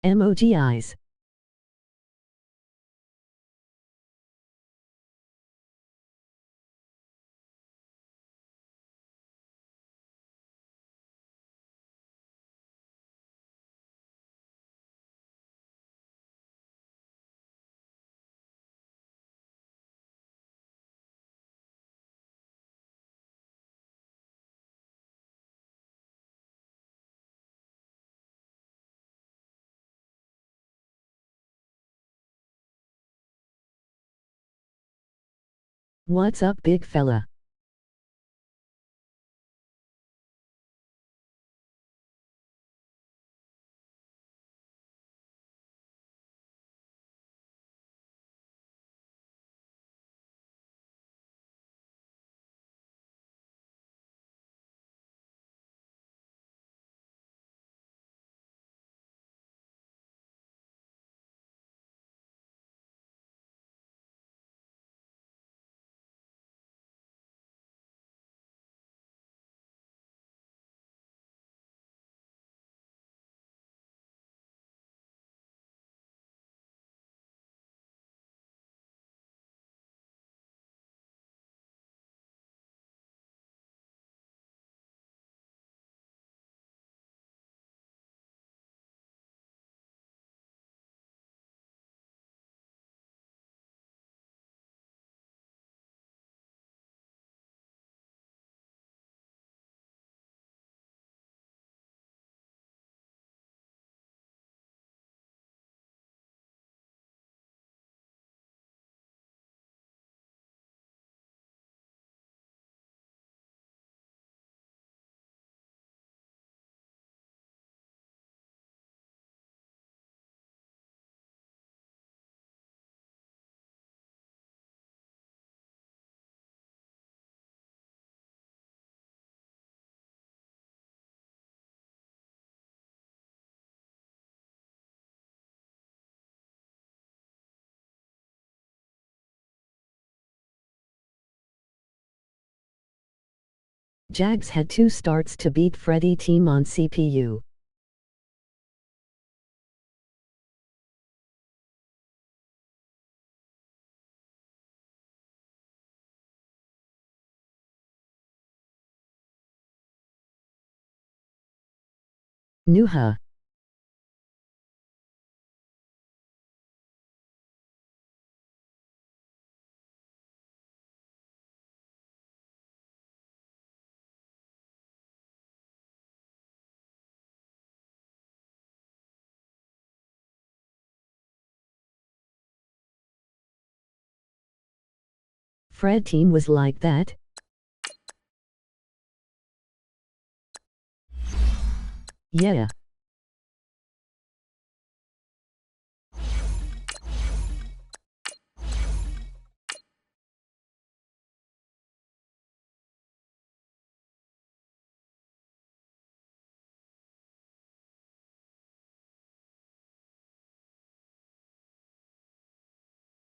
Emoji eyes. What's up, big fella? Jags had 2 starts to beat Freddy team on CPU. Nuha. Fred team was like that? Yeah.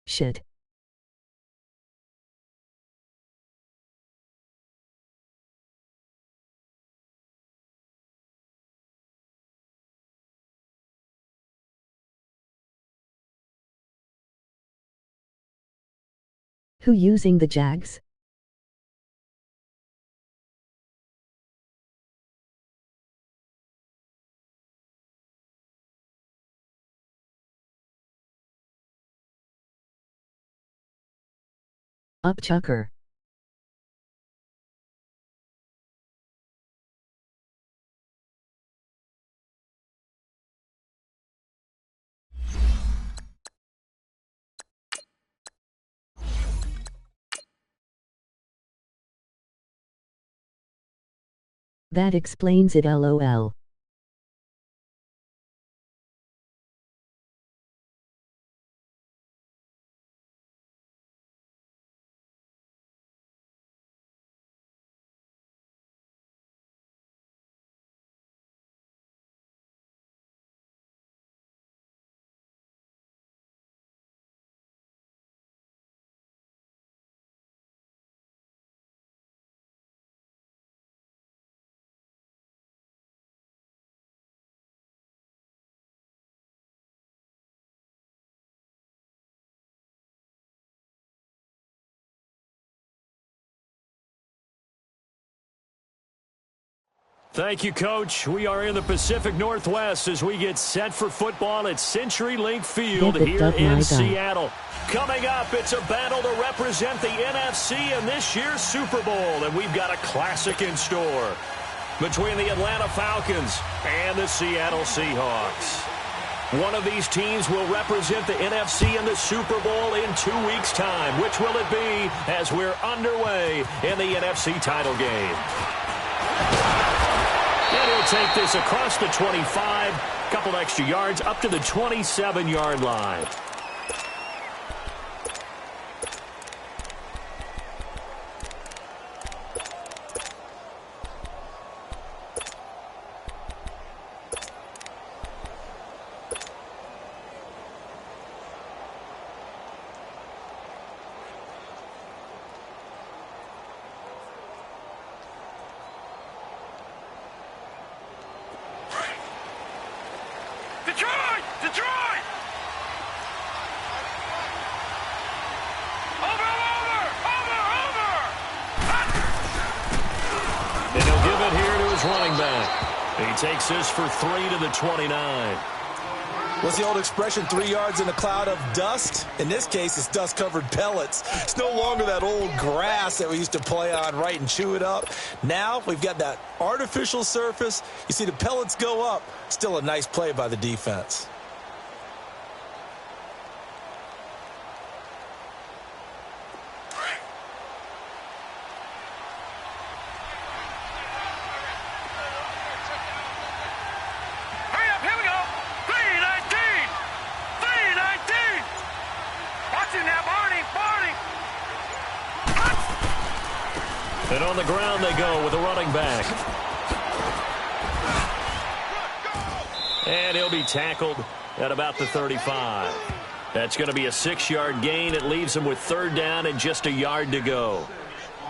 Shit. Who using the Jags? Up chucker. That explains it, lol. Thank you, Coach. We are in the Pacific Northwest as we get set for football at CenturyLink Field here in Seattle. Coming up, it's a battle to represent the NFC in this year's Super Bowl, and we've got a classic in store between the Atlanta Falcons and the Seattle Seahawks. One of these teams will represent the NFC in the Super Bowl in 2 weeks' time. Which will it be as we're underway in the NFC title game? And he'll take this across the 25, couple extra yards up to the 27-yard line. Detroit! Over! And he'll give it here to his running back. He takes this for 3 to the 29. What's the old expression, 3 yards in a cloud of dust? In this case, it's dust-covered pellets. It's no longer that old grass that we used to play on, right, and chew it up. Now we've got that artificial surface. You see the pellets go up. Still a nice play by the defense. And on the ground they go with a running back. And he'll be tackled at about the 35. That's going to be a 6-yard gain. It leaves him with 3rd down and just a yard to go.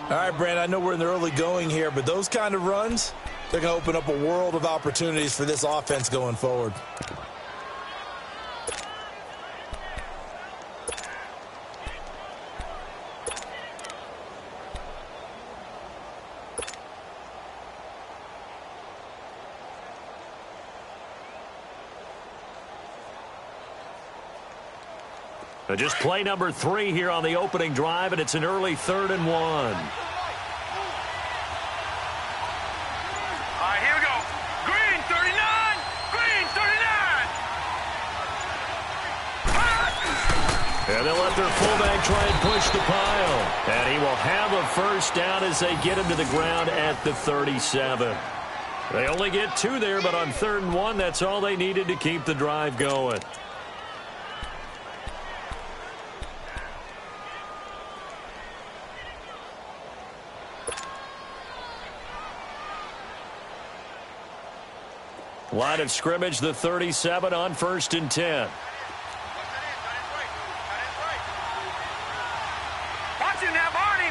All right, Brandon, I know we're in the early going here, but those kind of runs, they're going to open up a world of opportunities for this offense going forward. Just play number 3 here on the opening drive, and it's an early 3rd and 1. All right, here we go. Green 39. Green 39. And they'll let their fullback try and push the pile. And he will have a 1st down as they get him to the ground at the 37. They only get 2 there, but on 3rd and 1, that's all they needed to keep the drive going. Line of scrimmage, the 37 on 1st and 10. Watch him now, Barney!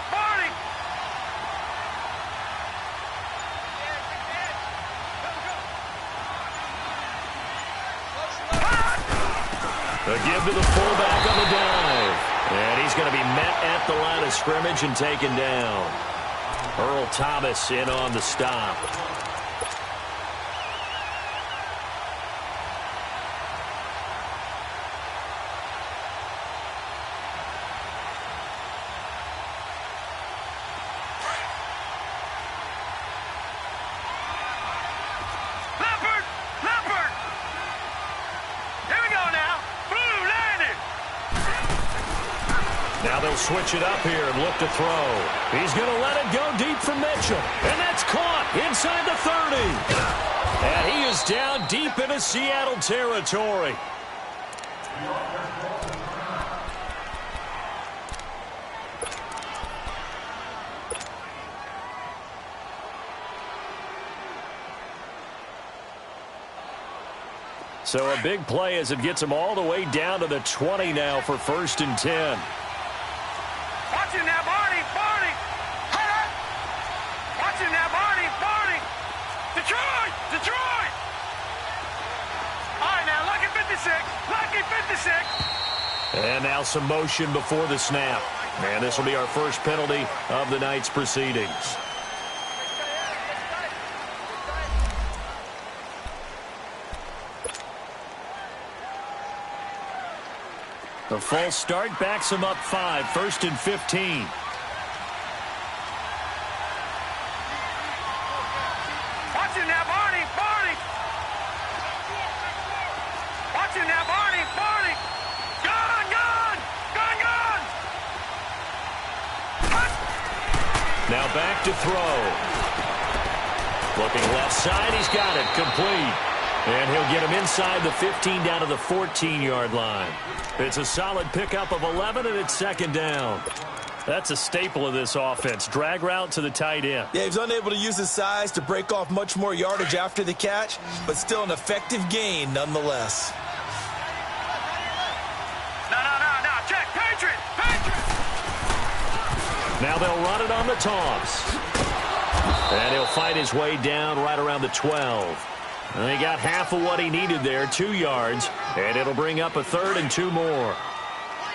A give to the fullback on the dive. And he's going to be met at the line of scrimmage and taken down. Earl Thomas in on the stop. Now they'll switch it up here and look to throw. He's going to let it go deep for Mitchell. And that's caught inside the 30. And he is down deep into Seattle territory. So a big play as it gets him all the way down to the 20 now for 1st and 10. Watch him now, Barney! Watch him now, Barney! Detroit! All right, now, lucky 56! And now some motion before the snap. And this will be our first penalty of the night's proceedings. The false start backs him up 5, 1st and 15. Watch it now, Barney. Barney. Watch it now, Barney. Barney. Gone, gone. Gone, gone. Now back to throw. Looking left side, he's got it, complete. And he'll get him inside the 15 down to the 14-yard line. It's a solid pickup of 11, and it's 2nd down. That's a staple of this offense. Drag route to the tight end. Yeah, he's unable to use his size to break off much more yardage after the catch, but still an effective gain nonetheless. No. Check. Patriot. Now they'll run it on the toss. And he'll fight his way down right around the 12. And he got half of what he needed there, 2 yards, and it'll bring up a 3rd and 2 more.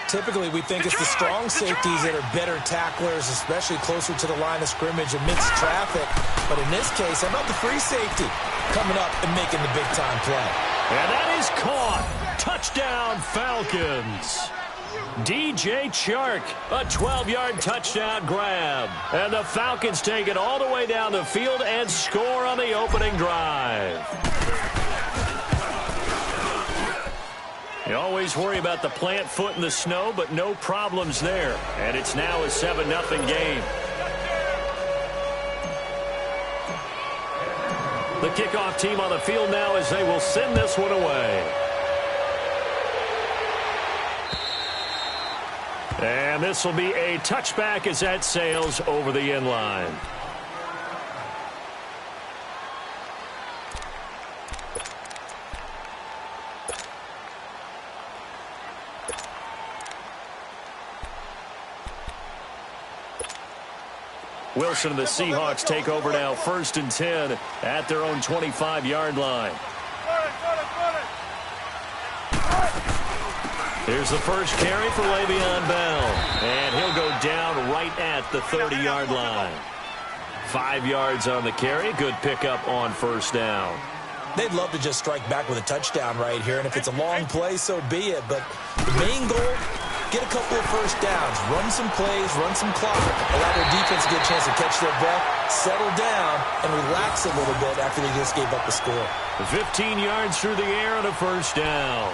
Typically, we think it's the strong safeties that are better tacklers, especially closer to the line of scrimmage amidst traffic. But in this case, how about the free safety coming up and making the big-time play? And that is caught. Touchdown, Falcons. DJ Chark, a 12-yard touchdown grab. And the Falcons take it all the way down the field and score on the opening drive. You always worry about the plant foot in the snow, but no problems there. And it's now a 7-0 game. The kickoff team on the field now as they will send this one away. And this will be a touchback as that sails over the end line. Wilson and the Seahawks take over now, 1st and 10 at their own 25-yard line. Here's the first carry for Le'Veon Bell. And he'll go down right at the 30-yard line. 5 yards on the carry. Good pickup on 1st down. They'd love to just strike back with a touchdown right here, and if it's a long play, so be it. But the main goal, get a couple of 1st downs, run some plays, run some clock, allow their defense to get a chance to catch their breath, settle down, and relax a little bit after they just gave up the score. 15 yards through the air on a 1st down.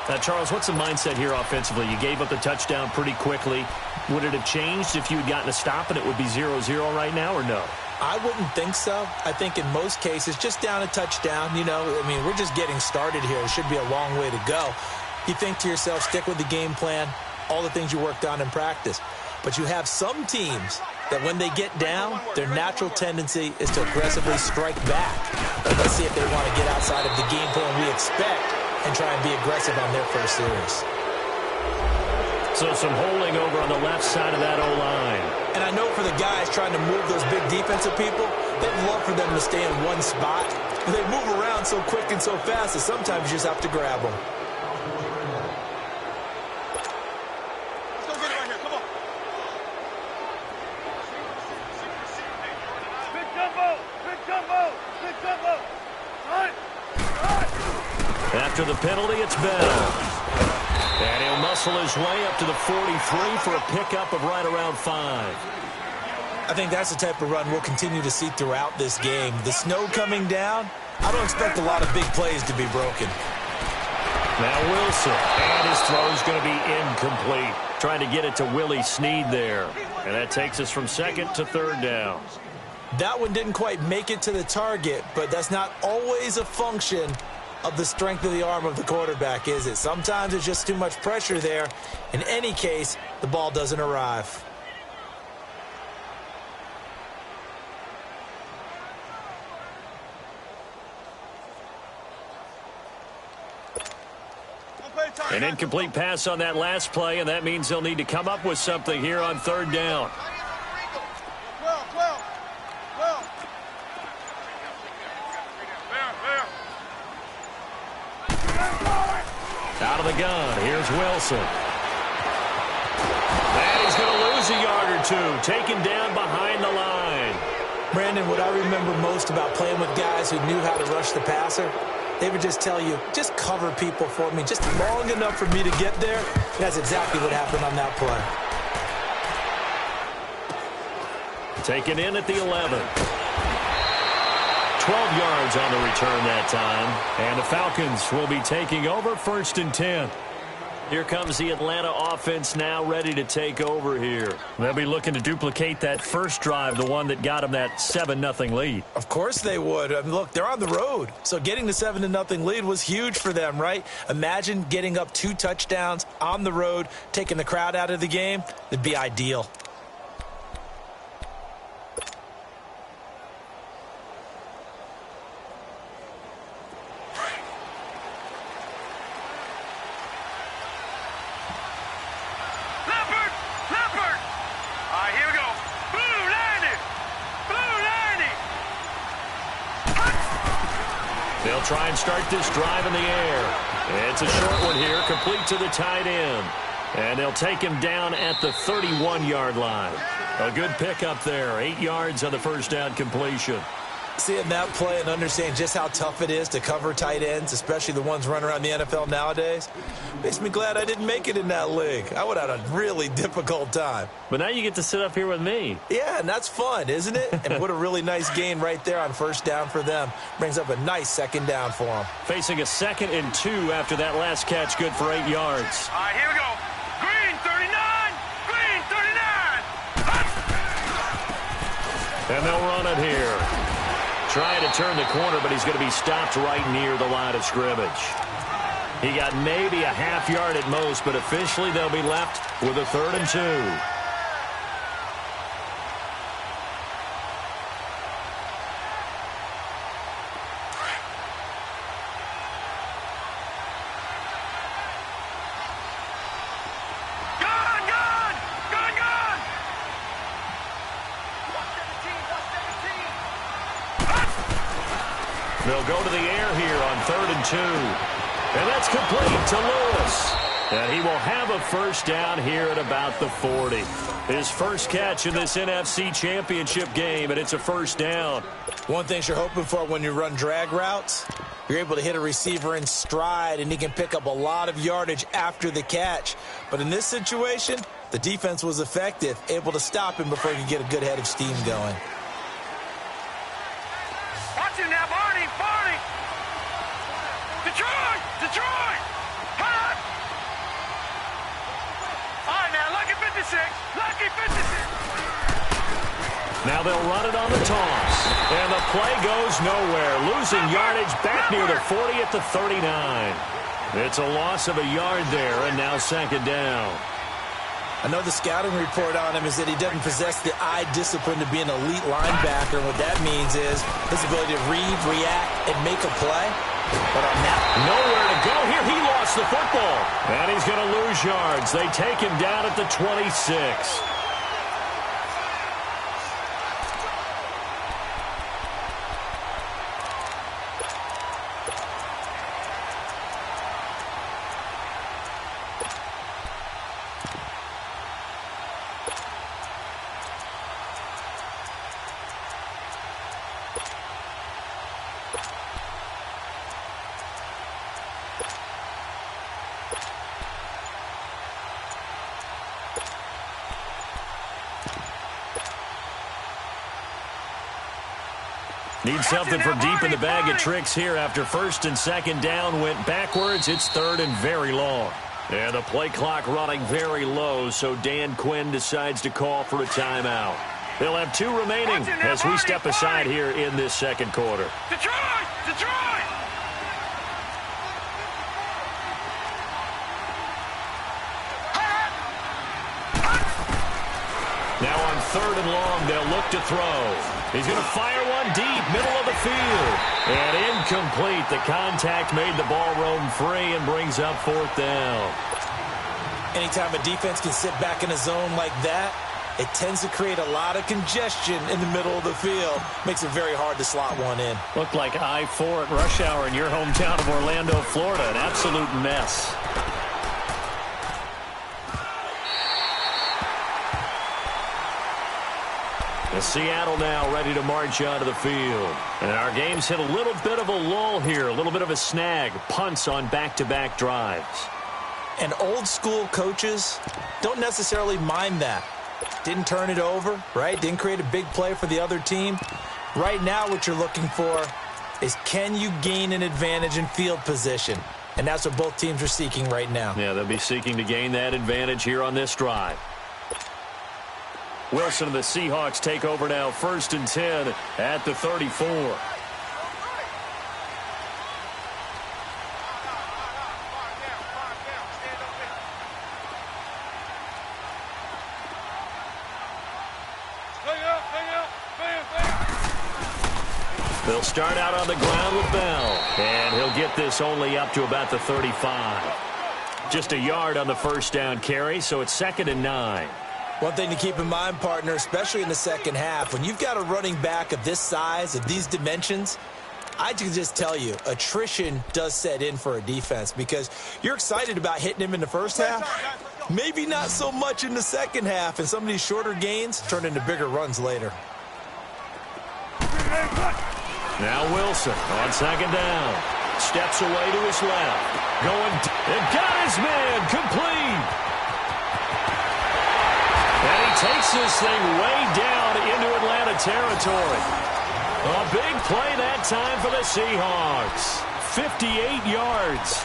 Now, Charles, what's the mindset here offensively? You gave up the touchdown pretty quickly. Would it have changed if you had gotten a stop and it would be 0-0 right now, or no? I wouldn't think so. I think in most cases, just down a touchdown, we're just getting started here. It should be a long way to go. You think to yourself, stick with the game plan, all the things you worked on in practice. But you have some teams that when they get down, their natural tendency is to aggressively strike back. Let's see if they want to get outside of the game plan we expect and try and be aggressive on their first series. So some holding over on the left side of that O-line. And I know for the guys trying to move those big defensive people, they'd love for them to stay in one spot. But they move around so quick and so fast that sometimes you just have to grab them. Let's go get it right here. Come on. Big jumbo. Big jumbo. Big jumbo. Right. After the penalty, it's Bell. And he'll muscle his way up to the 43 for a pickup of right around 5. I think that's the type of run we'll continue to see throughout this game. The snow coming down, I don't expect a lot of big plays to be broken. Now Wilson, and his throw's going to be incomplete. Trying to get it to Willie Snead there. And that takes us from 2nd to 3rd down. That one didn't quite make it to the target, but that's not always a function of the strength of the arm of the quarterback, is it? Sometimes there's just too much pressure there. In any case, the ball doesn't arrive. An incomplete pass on that last play, and that means they'll need to come up with something here on 3rd down. Out of the gun, here's Wilson. And he's going to lose a yard or two, taken down behind the line. Brandon, what I remember most about playing with guys who knew how to rush the passer they would just tell you, just cover people for me, just long enough for me to get there. That's exactly what happened on that play. Taken in at the 11. 12 yards on the return that time. And the Falcons will be taking over 1st and 10. Here comes the Atlanta offense now ready to take over here. They'll be looking to duplicate that first drive, the one that got them that 7-0 lead. Of course they would. I mean, look, they're on the road. So getting the 7-0 lead was huge for them, right? Imagine getting up 2 touchdowns on the road, taking the crowd out of the game. It'd be ideal. They'll try and start this drive in the air. It's a short one here, complete to the tight end. And they'll take him down at the 31-yard line. A good pickup there, 8 yards on the first down completion. Seeing that play and understanding just how tough it is to cover tight ends, especially the ones running around the NFL nowadays, makes me glad I didn't make it in that league. I would have had a really difficult time. But now you get to sit up here with me. Yeah, and that's fun, isn't it? And what a really nice gain right there on first down for them. Brings up a nice second down for them. Facing a 2nd and 2 after that last catch, good for 8 yards. All right, here we go. Green 39, green 39. And they'll run it here. Trying to turn the corner, but he's going to be stopped right near the line of scrimmage. He got maybe a half yard at most, but officially they'll be left with a 3rd and 2. They'll go to the air here on 3rd and 2. And that's complete to Lewis. And he will have a first down here at about the 40. His first catch in this NFC Championship game, and it's a first down. One thing you're hoping for when you run drag routes, you're able to hit a receiver in stride, and he can pick up a lot of yardage after the catch. But in this situation, the defense was effective, able to stop him before he could get a good head of steam going. Watch him now, Barney, Barney. Detroit, Detroit. Hot. All right, now, lucky 56, lucky 56. Now they'll run it on the toss. And the play goes nowhere. Losing yardage back near the 40 at the 39. It's a loss of a yard there, and now 2nd down. I know the scouting report on him is that he doesn't possess the eye discipline to be an elite linebacker. What that means is his ability to read, react, and make a play. But on that, nowhere to go here. He lost the football. And he's going to lose yards. They take him down at the 26. Need something from deep in the bag of tricks here after 1st and 2nd down went backwards. It's 3rd and very long. And the play clock running very low, so Dan Quinn decides to call for a timeout. They'll have 2 remaining as we step aside here in this 2nd quarter. Detroit, Detroit. Now on 3rd and long, they'll look to throw. He's going to fire one deep, middle of the field. And incomplete. The contact made the ball roam free and brings up 4th down. Anytime a defense can sit back in a zone like that, it tends to create a lot of congestion in the middle of the field. Makes it very hard to slot one in. Looked like I-4 at rush hour in your hometown of Orlando, Florida. An absolute mess. And Seattle now ready to march onto the field. And our game's hit a little bit of a lull here, a little bit of a snag. Punts on back-to-back drives. And old school coaches don't necessarily mind that. Didn't turn it over, right? Didn't create a big play for the other team. Right now what you're looking for is, can you gain an advantage in field position? And that's what both teams are seeking right now. Yeah, they'll be seeking to gain that advantage here on this drive. Wilson and the Seahawks take over now, 1st and 10 at the 34. They'll start out on the ground with Bell, and he'll get this only up to about the 35. Just a yard on the first down carry, so it's 2nd and 9. One thing to keep in mind, partner, especially in the second half, when you've got a running back of this size, of these dimensions, I can just tell you, attrition does set in for a defense because you're excited about hitting him in the first half, maybe not so much in the second half, and some of these shorter gains turn into bigger runs later. Now Wilson on 2nd down. Steps away to his left. Going, and got his man complete. And he takes this thing way down into Atlanta territory. A big play that time for the Seahawks. 58 yards.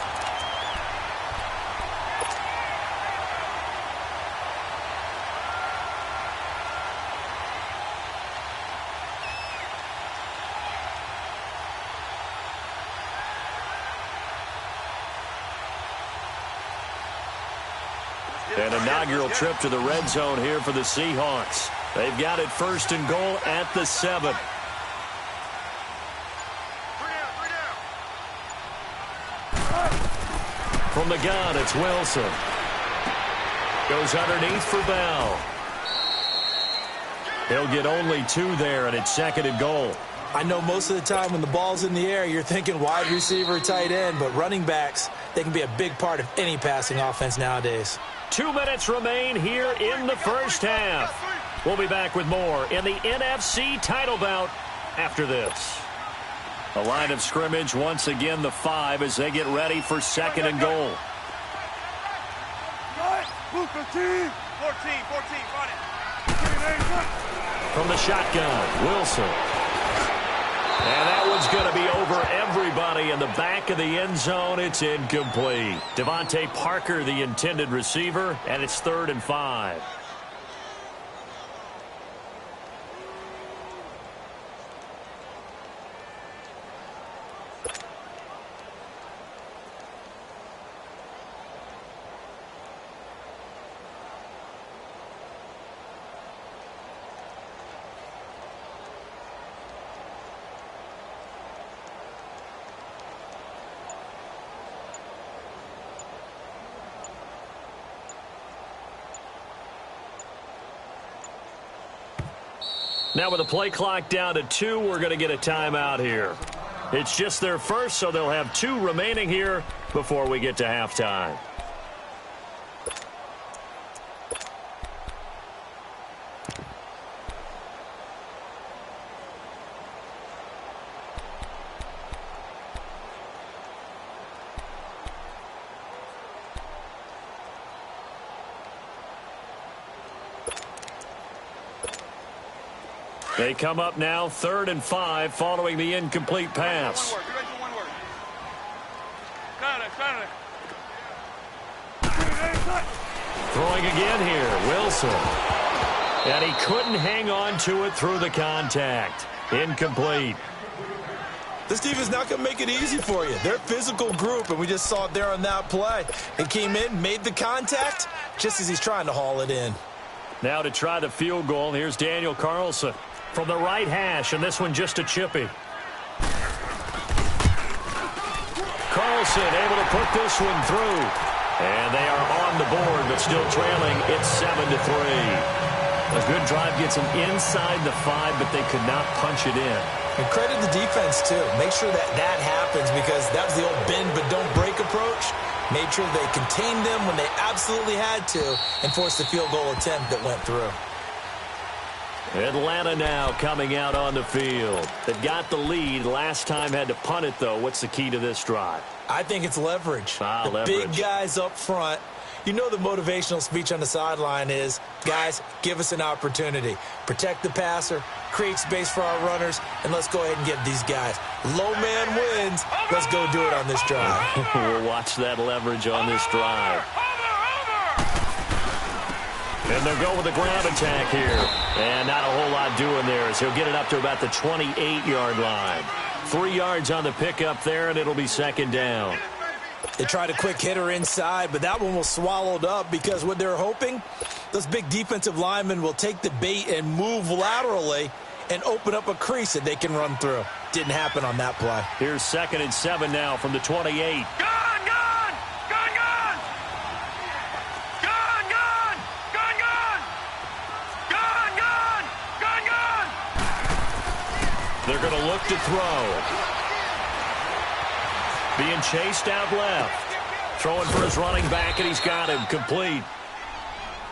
An inaugural trip to the red zone here for the Seahawks. They've got it 1st and goal at the 7. From the gun, it's Wilson. Goes underneath for Bell. He'll get only 2 there, and it's 2nd and goal. I know most of the time when the ball's in the air, you're thinking wide receiver, tight end, but running backs, they can be a big part of any passing offense nowadays. 2 minutes remain here in the first half. We'll be back with more in the NFC title bout after this. The line of scrimmage once again the 5 as they get ready for 2nd and goal. 14. From the shotgun, Wilson. And that one's going to be over everybody in the back of the end zone. It's incomplete. Devontae Parker, the intended receiver, and it's 3rd and 5. Now with the play clock down to 2, we're going to get a timeout here. It's just their first, so they'll have 2 remaining here before we get to halftime. They come up now 3rd and 5 following the incomplete pass. Throwing again here, Wilson. And he couldn't hang on to it through the contact. Incomplete. This defense not going to make it easy for you. They're a physical group, and we just saw it there on that play. He came in, made the contact, just as he's trying to haul it in. Now to try the field goal, here's Daniel Carlson from the right hash, and this one just a chippy. Carlson able to put this one through. And they are on the board, but still trailing. It's 7-3. A good drive gets them inside the 5, but they could not punch it in. And credit the defense, too. Make sure that that happens because that was the old bend but don't break approach. Made sure they contained them when they absolutely had to and forced the field goal attempt that went through. Atlanta now coming out on the field. They've got the lead. Last time had to punt it, though. What's the key to this drive? I think it's leverage. The leverage. Big guys up front. You know the motivational speech on the sideline is, guys, give us an opportunity. Protect the passer, create space for our runners, and let's go ahead and get these guys. Low man wins. Let's go do it on this drive. We'll watch that leverage on this drive. And they'll go with the ground attack here. And not a whole lot doing there as he'll get it up to about the 28-yard line. 3 yards on the pickup there, and it'll be second down. They tried a quick hitter inside, but that one was swallowed up because what they're hoping, those big defensive linemen will take the bait and move laterally and open up a crease that they can run through. Didn't happen on that play. Here's 2nd and 7 now from the 28. They're going to look to throw. Being chased out left. Throwing for his running back, and he's got him complete.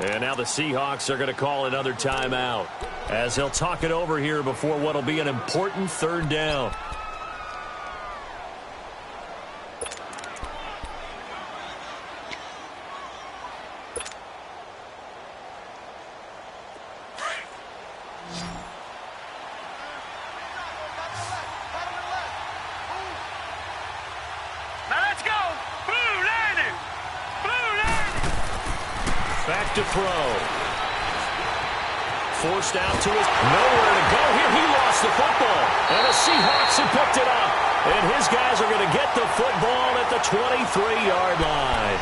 And now the Seahawks are going to call another timeout as they'll talk it over here before what will be an important 3rd down. Back to throw. Forced out to his nowhere to go here. He lost the football. And the Seahawks have picked it up. And his guys are going to get the football at the 23-yard line.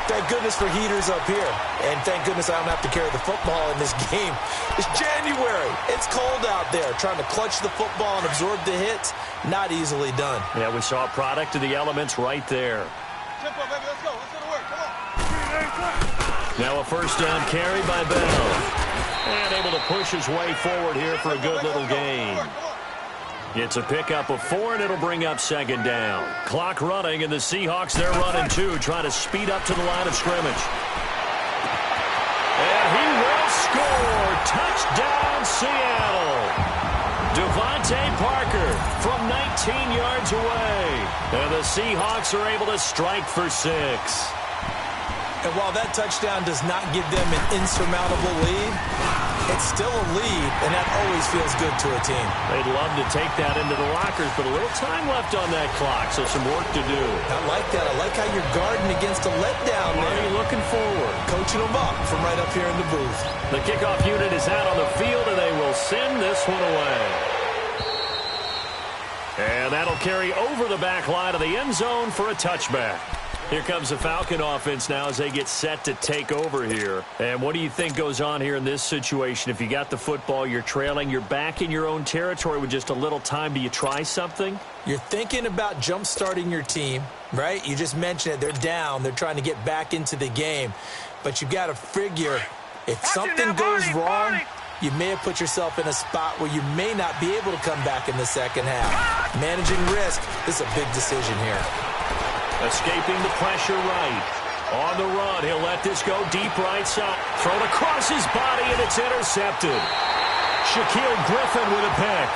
Thank goodness for heaters up here. And thank goodness I don't have to carry the football in this game. It's January. It's cold out there. Trying to clutch the football and absorb the hits, not easily done. Yeah, we saw a product of the elements right there. Tempo, baby, let's go. Let's go to work. Come on. Now a first down carry by Bell. And able to push his way forward here for a good little gain. It's a pickup of 4, and it'll bring up 2nd down. Clock running, and the Seahawks, they're running 2, trying to speed up to the line of scrimmage. And he will score. Touchdown, Seattle. Devontae Parker from 19 yards away. And the Seahawks are able to strike for 6. And while that touchdown does not give them an insurmountable lead, it's still a lead, and that always feels good to a team. They'd love to take that into the lockers, but a little time left on that clock, so some work to do. I like that. I like how you're guarding against a letdown. Money looking forward. Coaching them up from right up here in the booth. The kickoff unit is out on the field, and they will send this one away. And that'll carry over the back line of the end zone for a touchback. Here comes the Falcon offense now as they get set to take over here. And what do you think goes on here in this situation? If you got the football, you're trailing, you're back in your own territory with just a little time. Do you try something? You're thinking about jump-starting your team, right? You just mentioned it. They're down. They're trying to get back into the game. But you've got to figure if something goes wrong, you may have put yourself in a spot where you may not be able to come back in the second half. Managing risk, this is a big decision here. Escaping the pressure right. On the run, he'll let this go deep right side. Thrown across his body, and it's intercepted. Shaquille Griffin with a pick.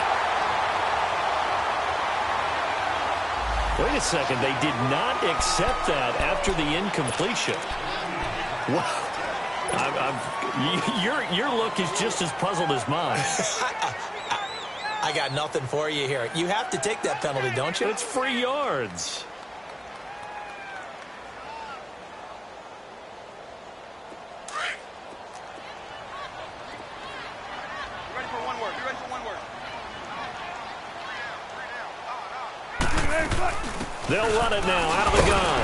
Wait a second, they did not accept that after the incompletion. Wow. Your look is just as puzzled as mine. I got nothing for you here. You have to take that penalty, don't you? It's free yards. They'll run it now out of the gun.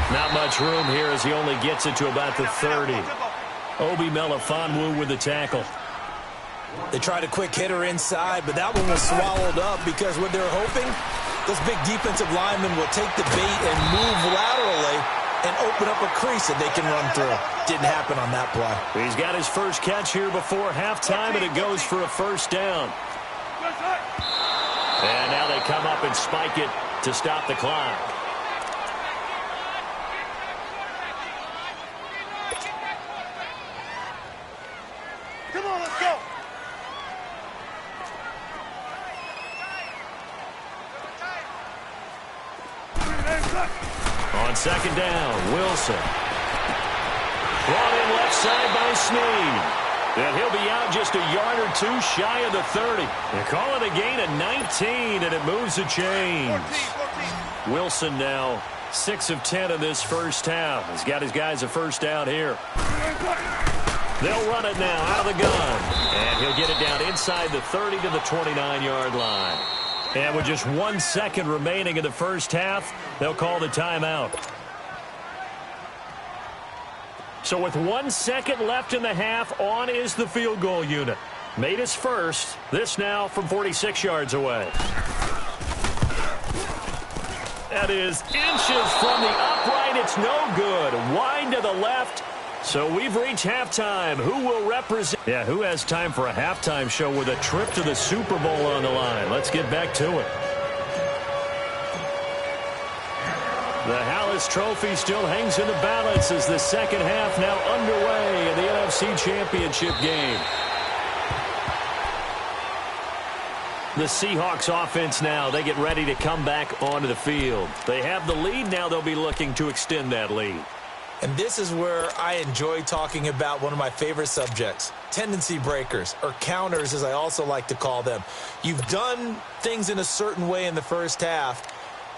Not much room here as he only gets it to about the 30. Obi Melifonwu with the tackle. They tried a quick hitter inside, but that one was swallowed up because what they're hoping, those big defensive linemen will take the bait and move laterally and open up a crease that they can run through. Didn't happen on that play. He's got his first catch here before halftime, and it goes for a first down. And now they come up and spike it to stop the clock. Come on, let's go. second down. Wilson. Brought in left side by Snead. And he'll be out just a yard or two shy of the 30. They call it a gain of 19, and it moves the chains. 14. Wilson now 6 of 10 in this first half. He's got his guys a first down here. They'll run it now out of the gun. And he'll get it down inside the 30 to the 29-yard line. And with just 1 second remaining in the first half, they'll call the timeout. So with 1 second left in the half, on is the field goal unit. Made his first. This now from 46 yards away. That is inches from the upright. It's no good. Wide to the left. So we've reached halftime. Who will represent? Yeah, who has time for a halftime show with a trip to the Super Bowl on the line? Let's get back to it. The Hallis Trophy still hangs in the balance as the second half now underway in the NFC Championship game. The Seahawks offense now, they get ready to come back onto the field. They have the lead. Now they'll be looking to extend that lead. And this is where I enjoy talking about one of my favorite subjects, tendency breakers, or counters as I also like to call them. You've done things in a certain way in the first half,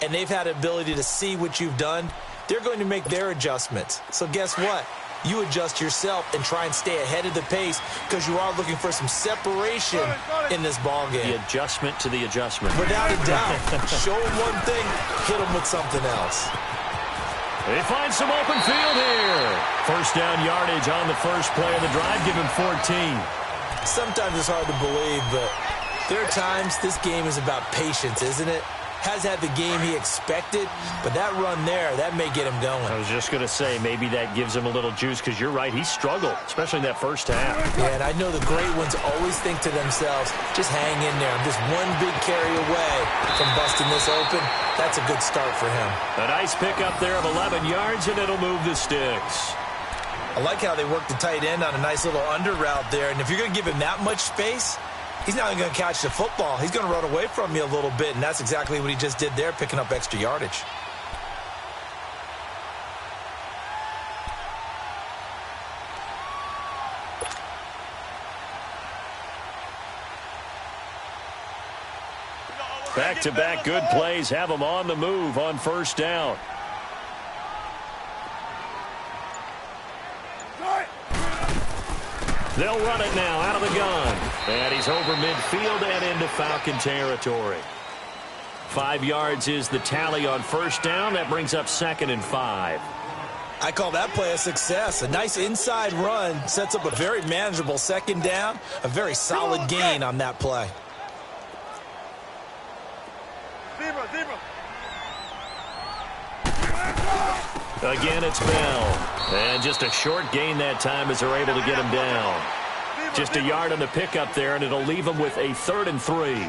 and they've had the ability to see what you've done. They're going to make their adjustments. So guess what? You adjust yourself and try and stay ahead of the pace because you are looking for some separation in this ball game. The adjustment to the adjustment. Without a doubt. Show them one thing, hit them with something else. They find some open field here. First down yardage on the first play of the drive. Give him 14. Sometimes it's hard to believe, but there are times this game is about patience, isn't it? Has had the game he expected, but that run there, that may get him going. I was just going to say, maybe that gives him a little juice because you're right, he struggled, especially in that first half. Yeah, and I know the great ones always think to themselves, just hang in there. I'm just one big carry away from busting this open. That's a good start for him. A nice pickup there of 11 yards, and it'll move the sticks. I like how they work the tight end on a nice little under route there, and if you're going to give him that much space, he's not even going to catch the football. He's going to run away from you a little bit, and that's exactly what he just did there, picking up extra yardage. Back-to-back good plays have them on the move on first down. They'll run it now out of the gun. And he's over midfield and into Falcon territory. 5 yards is the tally on first down. That brings up 2nd and 5. I call that play a success. A nice inside run sets up a very manageable second down. A very solid gain on that play. Zebra. Again, it's Bell. And just a short gain that time as they're able to get him down. Just a yard on the pickup there, and it'll leave him with a 3rd and 3.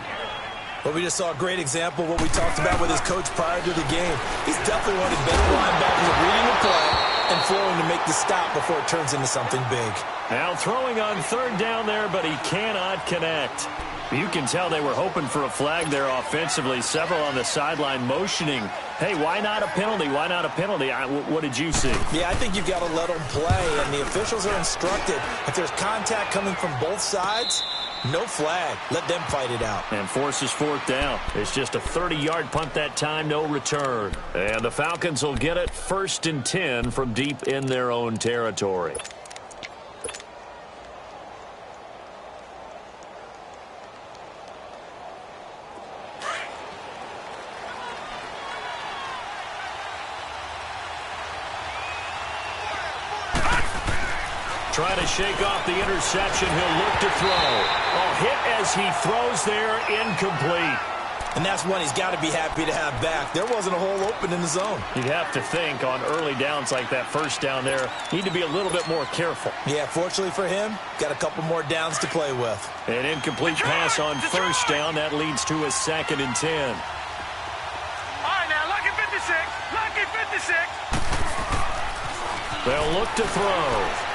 Well, we just saw a great example of what we talked about with his coach prior to the game. He's definitely one of the better linebackers at reading the play and flowing to make the stop before it turns into something big. Now throwing on 3rd down there, but he cannot connect. You can tell they were hoping for a flag there offensively. Several on the sideline motioning, hey, why not a penalty? Why not a penalty? What did you see? Yeah, I think you've got to let them play, and the officials are instructed. If there's contact coming from both sides, no flag. Let them fight it out. And forces 4th down. It's just a 30-yard punt that time, no return. And the Falcons will get it 1st and 10 from deep in their own territory. Trying to shake off the interception. He'll look to throw. Oh, hit as he throws there, incomplete. And that's one he's got to be happy to have back. There wasn't a hole open in the zone. You'd have to think on early downs like that first down there, need to be a little bit more careful. Yeah, fortunately for him, got a couple more downs to play with. An incomplete pass on first down. That leads to a 2nd and 10. All right, now, lucky 56. Lucky 56. They'll look to throw.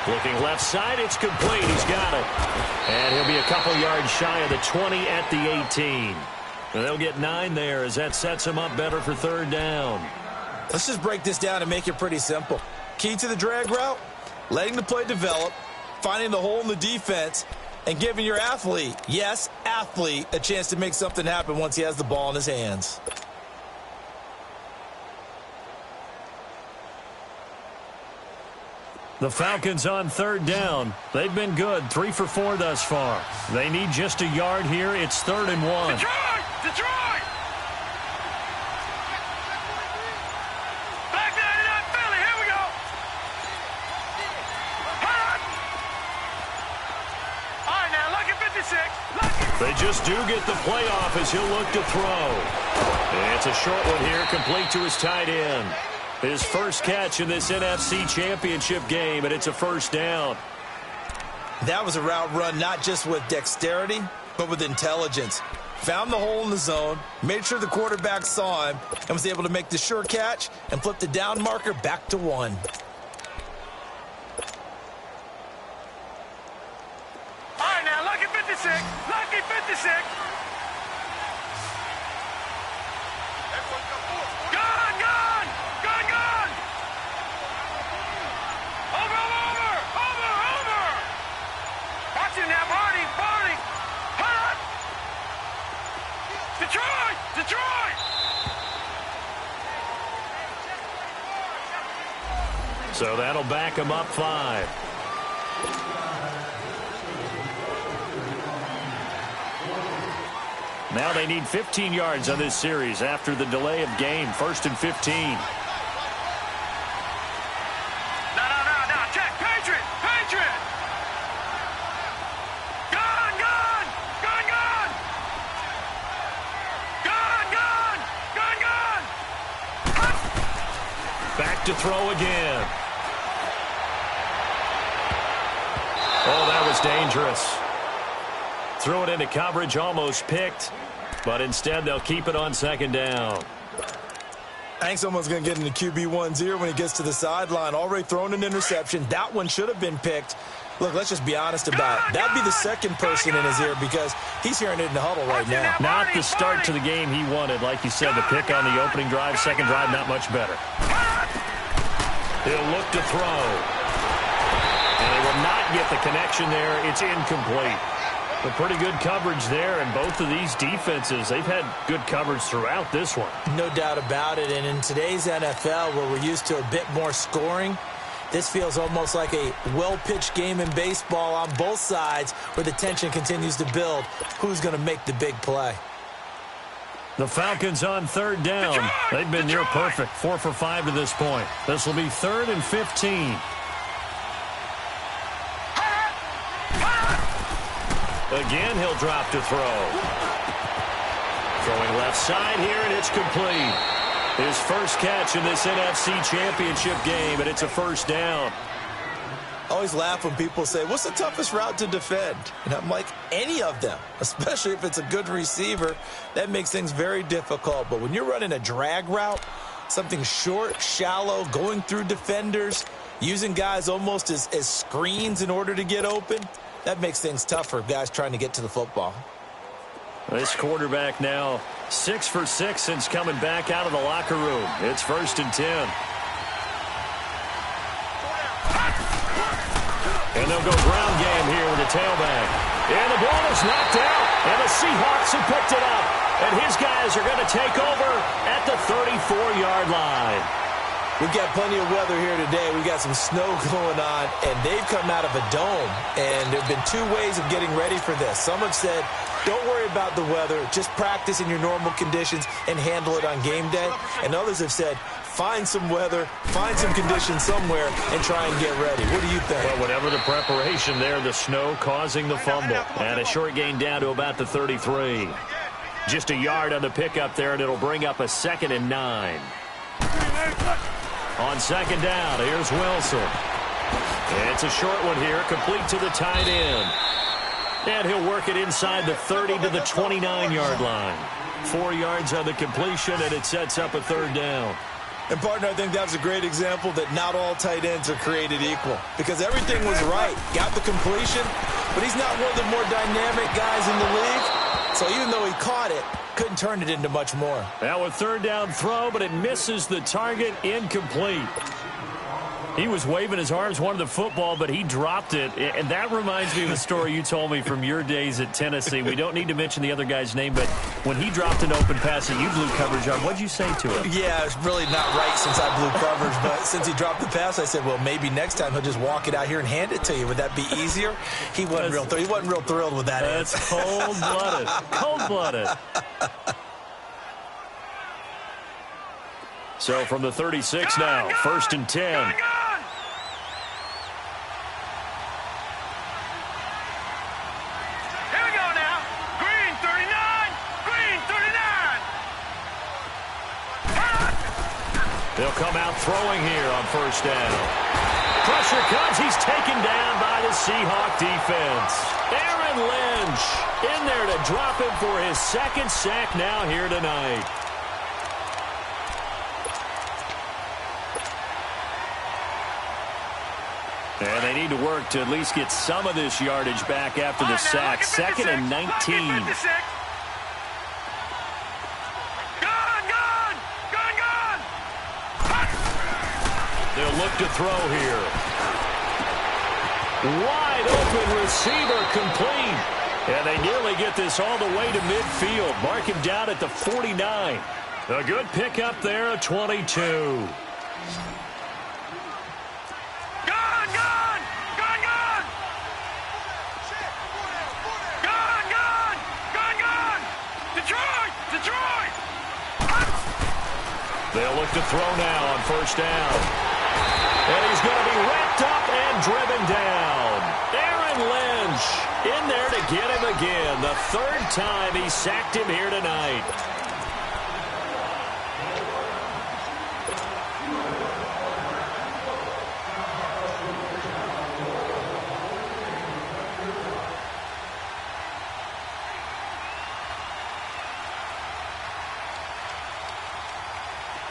Looking left side, it's complete. He's got it. And he'll be a couple yards shy of the 20 at the 18. And they'll get 9 there as that sets him up better for 3rd down. Let's just break this down and make it pretty simple. Key to the drag route, letting the play develop, finding the hole in the defense, and giving your athlete, yes, athlete, a chance to make something happen once he has the ball in his hands. The Falcons on third down. They've been good, 3 for 4 thus far. They need just a yard here. It's 3rd and 1. Detroit! Detroit! Back 99 Philly, here we go! Hot! All right, now, lucky 56. Lucky. They just do get the playoff as he'll look to throw. It's a short one here, complete to his tight end. His first catch in this NFC Championship game, and it's a first down. That was a route run not just with dexterity, but with intelligence. Found the hole in the zone, made sure the quarterback saw him, and was able to make the sure catch and flip the down marker back to 1. All right, now, lucky 56. Lucky 56. Detroit! Detroit! So that'll back him up 5. Now they need 15 yards on this series after the delay of game. 1st and 15. No. Check. Patriot! Patriot! Gun! Back to throw again. Oh, that was dangerous. Threw it into coverage, almost picked. But instead, they'll keep it on 2nd down. I think someone's going to get into QB1's ear when he gets to the sideline. Already thrown an interception. That one should have been picked. Look, let's just be honest about it. That'd be the second person in his ear because he's hearing it in the huddle right now. Not the start to the game he wanted. Like you said, the pick on the opening drive, second drive, not much better. He'll look to throw. And they will not get the connection there. It's incomplete. But pretty good coverage there, and both of these defenses, they've had good coverage throughout this one. No doubt about it, and in today's NFL, where we're used to a bit more scoring, this feels almost like a well-pitched game in baseball on both sides where the tension continues to build. Who's going to make the big play? The Falcons on 3rd down. They've been near perfect, 4 for 5 to this point. This will be 3rd and 15. Again, he'll drop to throw. Throwing left side here, and it's complete. His first catch in this NFC Championship game, and it's a first down. I always laugh when people say, what's the toughest route to defend? And I'm like, any of them, especially if it's a good receiver. That makes things very difficult. But when you're running a drag route, something short, shallow, going through defenders, using guys almost as screens in order to get open, that makes things tough for guys trying to get to the football. This quarterback now 6 for 6 since coming back out of the locker room. It's 1st and 10. And they'll go ground game here with the tailback. And the ball is knocked out. And the Seahawks have picked it up. And his guys are going to take over at the 34-yard line. We've got plenty of weather here today. We've got some snow going on, and they've come out of a dome. And there have been 2 ways of getting ready for this. Some have said, don't worry about the weather. Just practice in your normal conditions and handle it on game day. And others have said, find some weather, find some conditions somewhere, and try and get ready. What do you think? Well, whatever the preparation there, the snow causing the fumble. And a short gain down to about the 33. Just a yard on the pickup there, and it'll bring up a 2nd and 9. On 2nd down, here's Wilson. It's a short one here, complete to the tight end. And he'll work it inside the 30 to the 29-yard line. 4 yards on the completion, and it sets up a 3rd down. And, partner, I think that was a great example that not all tight ends are created equal. Because everything was right. Got the completion, but he's not one of the more dynamic guys in the league. So even though he caught it, Couldn't turn it into much more. Now a third down throw, but it misses the target. Incomplete. He was waving his arms, wanted the football, but he dropped it. And that reminds me of a story you told me from your days at Tennessee. We don't need to mention the other guy's name, but when he dropped an open pass that you blew coverage on, what'd you say to him? Yeah, it's really not right since I blew coverage, but since he dropped the pass, I said, well, maybe next time he'll just walk it out here and hand it to you. Would that be easier? He wasn't real thrilled with that. That's cold-blooded. Cold-blooded. So from the 36 now, 1st and 10. They'll come out throwing here on 1st down. Pressure comes. He's taken down by the Seahawk defense. Aaron Lynch in there to drop him for his 2nd sack now here tonight. And they need to work to at least get some of this yardage back after the sack. 2nd and 19. They'll look to throw here. Wide open receiver complete. And they nearly get this all the way to midfield. Mark him down at the 49. A good pickup there, a 22. They'll look to throw now on 1st down. And he's going to be wrapped up and driven down. Aaron Lynch in there to get him again. The 3rd time he sacked him here tonight.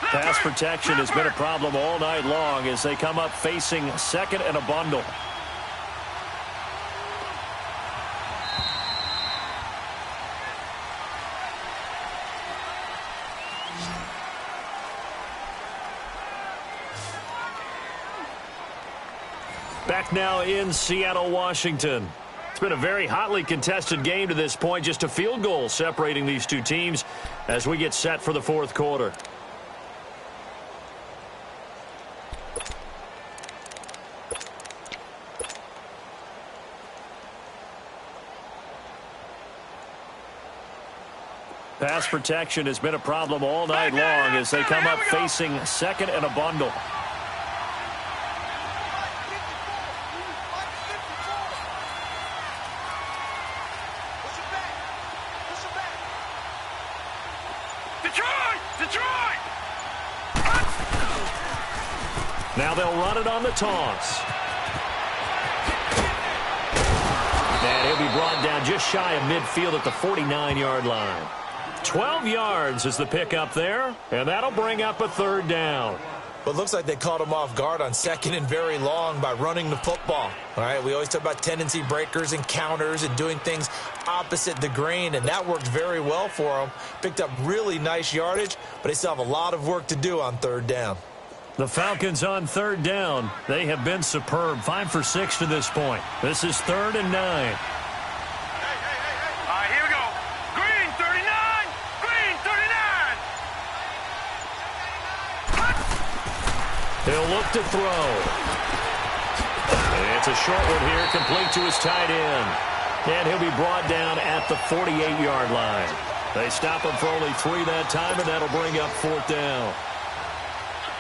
Pass protection has been a problem all night long as they come up facing 2nd and a bundle. Back now in Seattle, Washington. It's been a very hotly contested game to this point. Just a field goal separating these two teams as we get set for the 4th quarter. Pass protection has been a problem all night long as they come up facing 2nd and a bundle. Detroit! Now they'll run it on the toss. And he'll be brought down just shy of midfield at the 49-yard line. 12 yards is the pickup there, and that'll bring up a 3rd down. Well, it looks like they caught him off guard on 2nd and very long by running the football. All right, we always talk about tendency breakers and counters and doing things opposite the grain, and that worked very well for them. Picked up really nice yardage, but they still have a lot of work to do on 3rd down. The Falcons on 3rd down. They have been superb. 5 for 6 to this point. This is 3rd and 9. Here we go. Green 39. Green 39. He'll look to throw. It's a short one here, complete to his tight end. And he'll be brought down at the 48-yard line. They stop him for only 3 that time, and that'll bring up 4th down.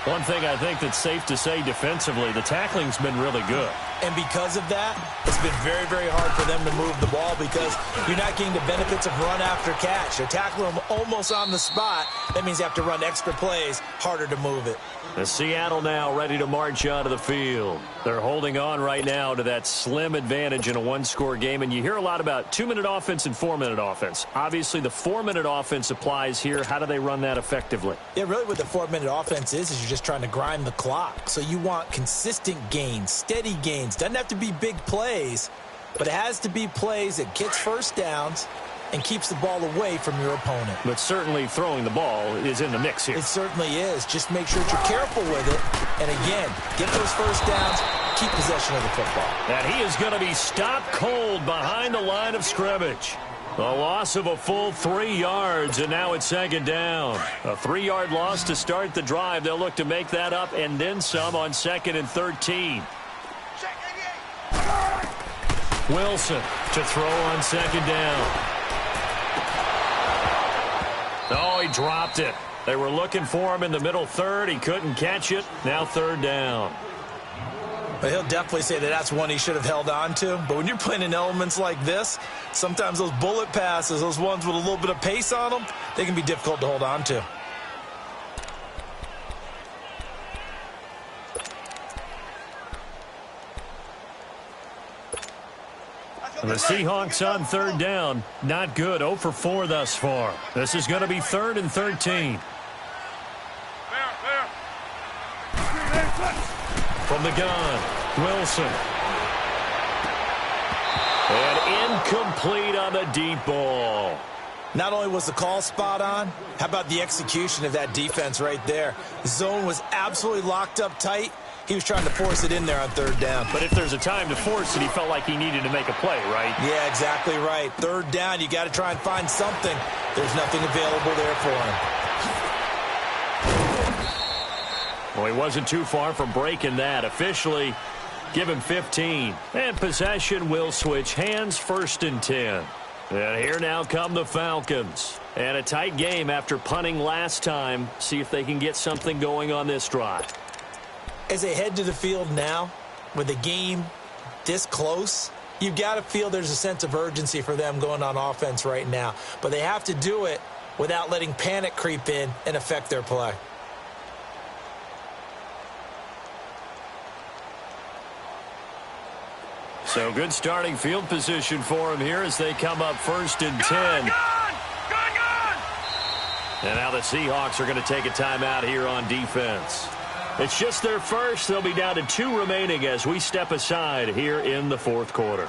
One thing I think that's safe to say defensively, the tackling's been really good. And because of that, it's been very, very hard for them to move the ball because you're not getting the benefits of run after catch. They're tackling them almost on the spot. That means you have to run extra plays, harder to move it. The Seattle now ready to march onto the field. They're holding on right now to that slim advantage in a one-score game. And you hear a lot about 2-minute offense and 4-minute offense. Obviously, the 4-minute offense applies here. How do they run that effectively? Yeah, really what the 4-minute offense is you're just trying to grind the clock. So you want consistent gains, steady gains. Doesn't have to be big plays, but it has to be plays that gets first downs and keeps the ball away from your opponent. But certainly throwing the ball is in the mix here. It certainly is. Just make sure that you're careful with it. And again, get those first downs, keep possession of the football. And he is going to be stopped cold behind the line of scrimmage. A loss of a full 3 yards, and now it's second down. A 3-yard loss to start the drive. They'll look to make that up and then some on 2nd and 13. Wilson to throw on 2nd down. Oh, he dropped it. They were looking for him in the middle third. He couldn't catch it. Now 3rd down. But he'll definitely say that that's one he should have held on to. But when you're playing in elements like this, sometimes those bullet passes, those ones with a little bit of pace on them, they can be difficult to hold on to. The Seahawks on 3rd down. Not good. 0 for 4 thus far. This is going to be 3rd and 13. From the gun, Wilson. And incomplete on the deep ball. Not only was the call spot on, how about the execution of that defense right there? The zone was absolutely locked up tight. He was trying to force it in there on 3rd down. But if there's a time to force it, he felt like he needed to make a play, right? Yeah, exactly right. 3rd down, you got to try and find something. There's nothing available there for him. Well, he wasn't too far from breaking that. Officially, give him 15. And possession will switch hands, 1st and 10. And here now come the Falcons. And a tight game after punting last time. See if they can get something going on this drive. As they head to the field now, with the game this close, you've got to feel there's a sense of urgency for them going on offense right now. But they have to do it without letting panic creep in and affect their play. So good starting field position for him here as they come up 1st and 10. And now the Seahawks are going to take a timeout here on defense. It's just their first. They'll be down to 2 remaining as we step aside here in the 4th quarter.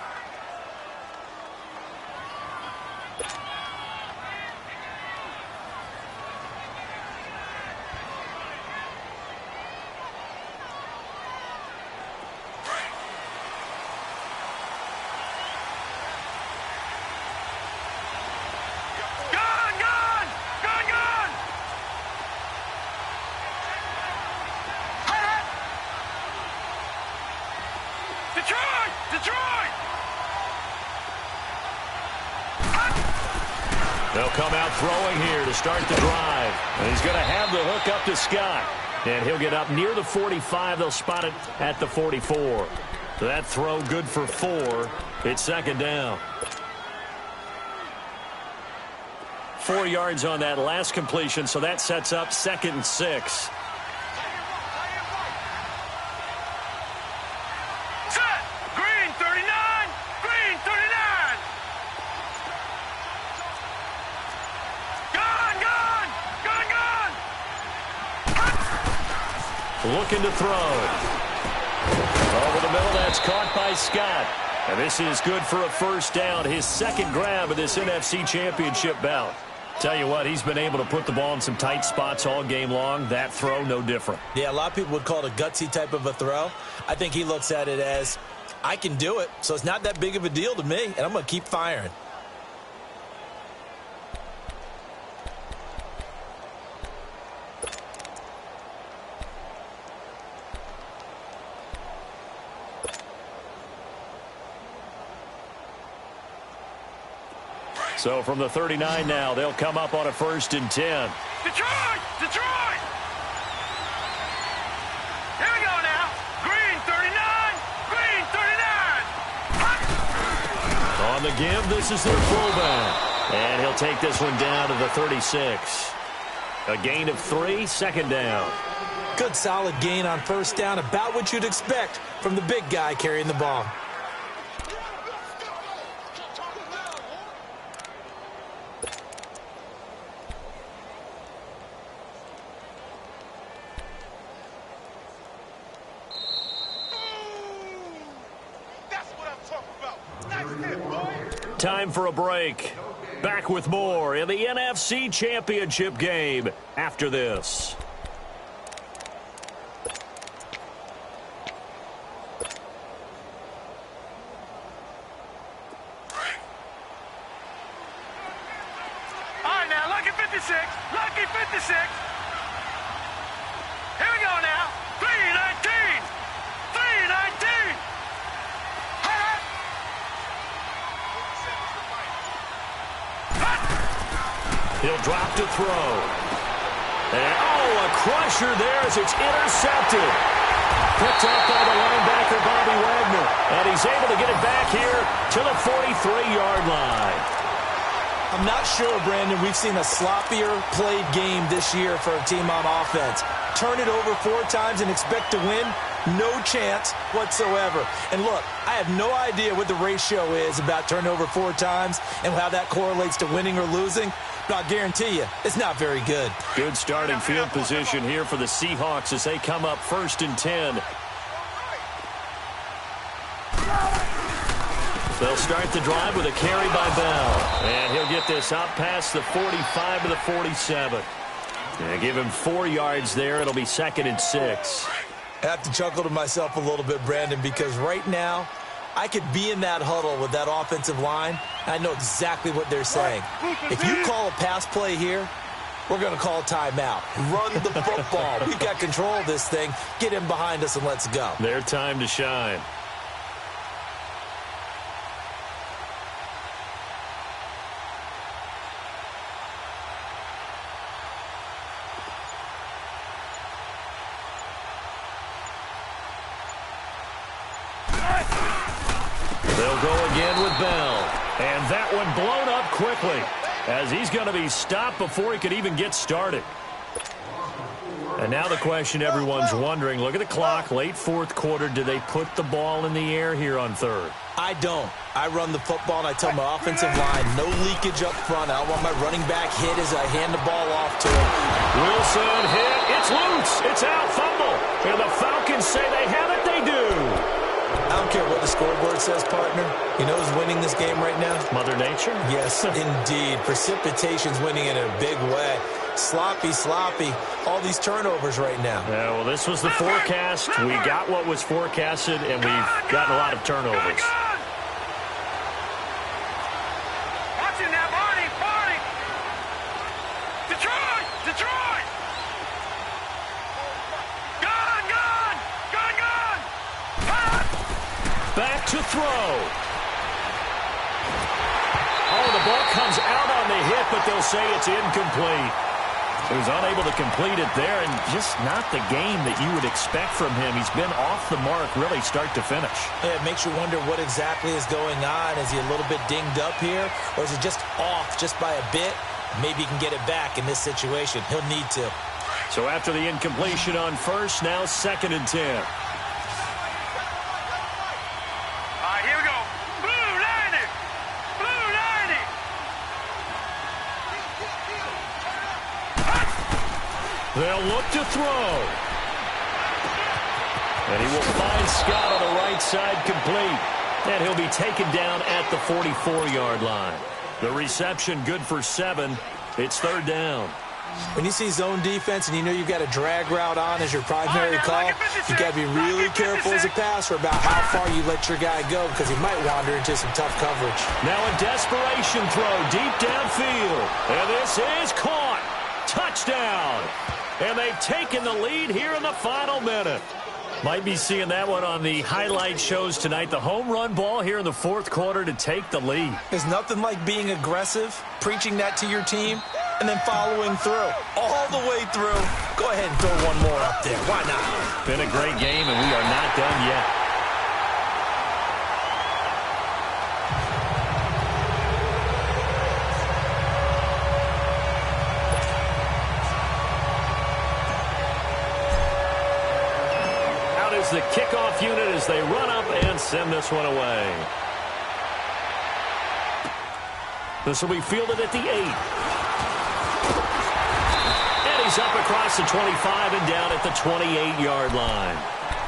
They'll come out throwing here to start the drive. And he's going to have the hook up to Scott. And he'll get up near the 45. They'll spot it at the 44. That throw good for 4. It's 2nd down. 4 yards on that last completion, so that sets up 2nd and 6. Looking to throw. Over the middle, that's caught by Scott. And this is good for a 1st down, his 2nd grab of this NFC Championship bout. Tell you what, he's been able to put the ball in some tight spots all game long. That throw, no different. Yeah, a lot of people would call it a gutsy type of a throw. I think he looks at it as, I can do it, so it's not that big of a deal to me, and I'm going to keep firing. So from the 39 now, they'll come up on a 1st and 10. Detroit! Detroit! Here we go now. Green 39. Green 39. On the give, this is their fullback. And he'll take this one down to the 36. A gain of 3, 2nd down. Good solid gain on 1st down, about what you'd expect from the big guy carrying the ball. Time for a break. Back with more in the NFC Championship game after this. All right, now, lucky 56. Lucky 56. Here we go now. 319. 319. He'll drop to throw. And, a crusher there as it's intercepted. Picked up by the linebacker, Bobby Wagner. And he's able to get it back here to the 43-yard line. I'm not sure, Brandon, we've seen a sloppier played game this year for a team on offense. Turn it over 4 times and expect to win? No chance whatsoever. And look, I have no idea what the ratio is about turnover 4 times and how that correlates to winning or losing. But I'll guarantee you, it's not very good. Good starting field position here for the Seahawks as they come up 1st and 10. They'll start the drive with a carry by Bell. And he'll get this out past the 45 to the 47. And give him 4 yards there. It'll be 2nd and 6. I have to chuckle to myself a little bit, Brandon, because right now I could be in that huddle with that offensive line. I know exactly what they're saying. If you call a pass play here, we're going to call a timeout. Run the football. We've got control of this thing. Get him behind us and let's go. Their time to shine. They'll go again with Bell. And that one blown up quickly as he's going to be stopped before he could even get started. And now the question everyone's wondering, look at the clock, late 4th quarter. Do they put the ball in the air here on 3rd? I don't. I run the football and I tell my offensive line, no leakage up front. I want my running back hit as I hand the ball off to him. Wilson hit. It's loose. It's out. Fumble. And the Falcons say they have it. They do. I don't care what the scoreboard says, partner. You know who's winning this game right now? Mother Nature? Yes, indeed. Precipitation's winning in a big way. Sloppy, sloppy. All these turnovers right now. Yeah, well, this was the forecast. We got what was forecasted, and we've gotten a lot of turnovers. Watching that, Barney, Barney. Detroit, Detroit. Gun, gun, gun, gun. Back to throw. Oh, the ball comes out on the hit, but they'll say it's incomplete. He was unable to complete it there, and just not the game that you would expect from him. He's been off the mark really start to finish. Yeah, it makes you wonder what exactly is going on. Is he a little bit dinged up here, or is he just off just by a bit? Maybe he can get it back in this situation. He'll need to. So after the incompletion on 1st, now 2nd and 10. Here we go. Blue 90. Blue 90. They'll look to throw. And he will find Scott on the right side complete. And he'll be taken down at the 44-yard line. The reception good for 7. It's 3rd down. When you see zone defense and you know you've got a drag route on as your primary call, you've got to be really careful as a passer about how far you let your guy go because he might wander into some tough coverage. Now a desperation throw deep downfield. And this is caught. Touchdown. And they've taken the lead here in the final minute. Might be seeing that one on the highlight shows tonight. The home run ball here in the 4th quarter to take the lead. There's nothing like being aggressive, preaching that to your team, and then following through. All the way through. Go ahead and throw one more up there. Why not? Been a great game, and we are not done yet. The kickoff unit as they run up and send this one away. This will be fielded at the 8. And he's up across the 25 and down at the 28-yard line.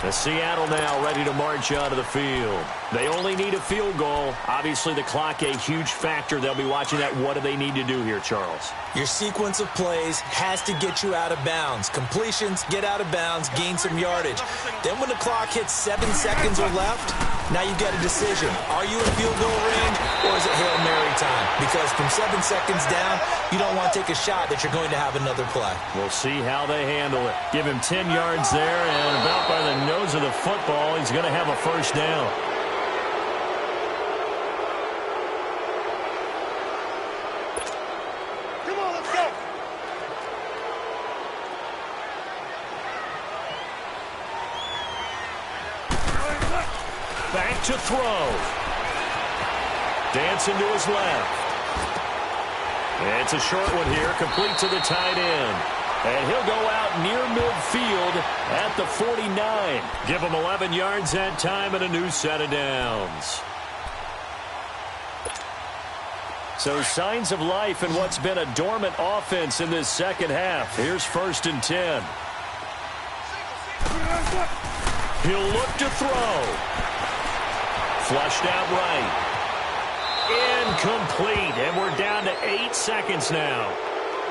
The Seattle now ready to march onto the field. They only need a field goal. Obviously, the clock a huge factor. They'll be watching that. What do they need to do here, Charles? Your sequence of plays has to get you out of bounds. Completions, get out of bounds, gain some yardage. Then when the clock hits 7 seconds or left, now you've got a decision. Are you in field goal range or is it Hail Mary time? Because from 7 seconds down, you don't want to take a shot that you're going to have another play. We'll see how they handle it. Give him 10 yards there, and about by the nose of the football, he's going to have a first down. Come on, let's go. Back to throw. Dancing to his left. It's a short one here, complete to the tight end. And he'll go out near midfield at the 49. Give him 11 yards that time and a new set of downs. So signs of life in what's been a dormant offense in this second half. Here's 1st and 10. He'll look to throw. Flushed out right. Incomplete, and we're down to 8 seconds now.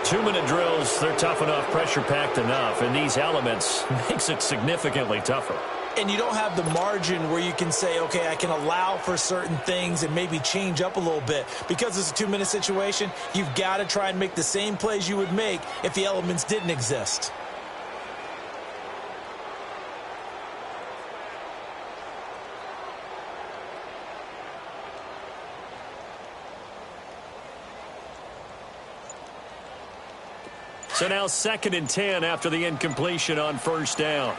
2-minute drills, they're tough enough, pressure-packed enough, and these elements makes it significantly tougher. And you don't have the margin where you can say, okay, I can allow for certain things and maybe change up a little bit. Because it's a 2-minute situation, you've got to try and make the same plays you would make if the elements didn't exist. So now 2nd and 10 after the incompletion on 1st down.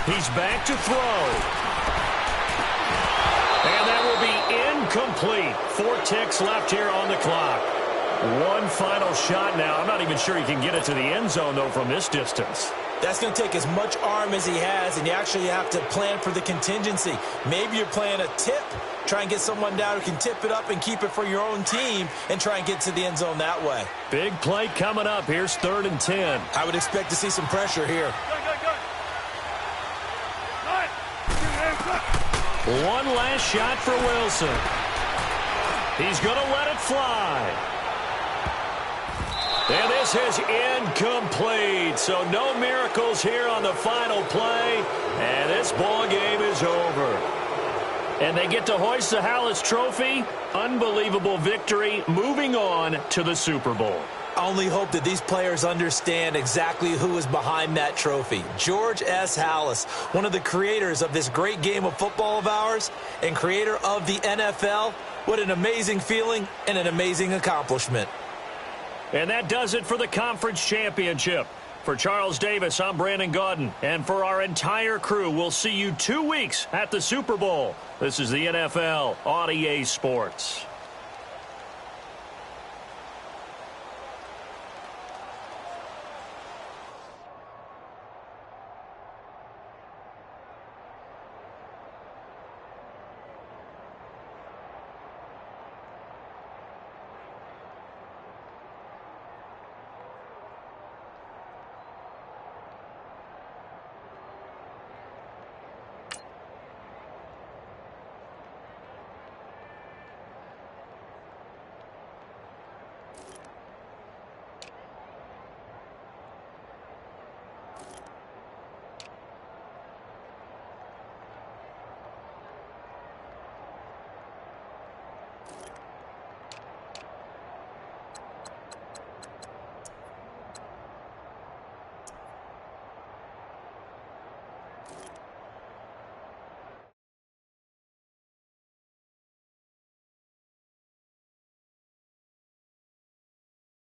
He's back to throw. And that will be incomplete. 4 ticks left here on the clock. One final shot now. I'm not even sure he can get it to the end zone, though, from this distance. That's going to take as much arm as he has, and you actually have to plan for the contingency. Maybe you're playing a tip. Try and get someone down who can tip it up and keep it for your own team and try and get to the end zone that way. Big play coming up. Here's 3rd and 10. I would expect to see some pressure here. One last shot for Wilson. He's going to let it fly. And this is incomplete. So no miracles here on the final play. And this ball game is over. And they get to hoist the Hallis Trophy. Unbelievable victory. Moving on to the Super Bowl. I only hope that these players understand exactly who is behind that trophy. George S. Hallis, one of the creators of this great game of football of ours and creator of the NFL. What an amazing feeling and an amazing accomplishment. And that does it for the conference championship. For Charles Davis, I'm Brandon Gaudin. And for our entire crew, we'll see you 2 weeks at the Super Bowl. This is the NFL on EA Sports.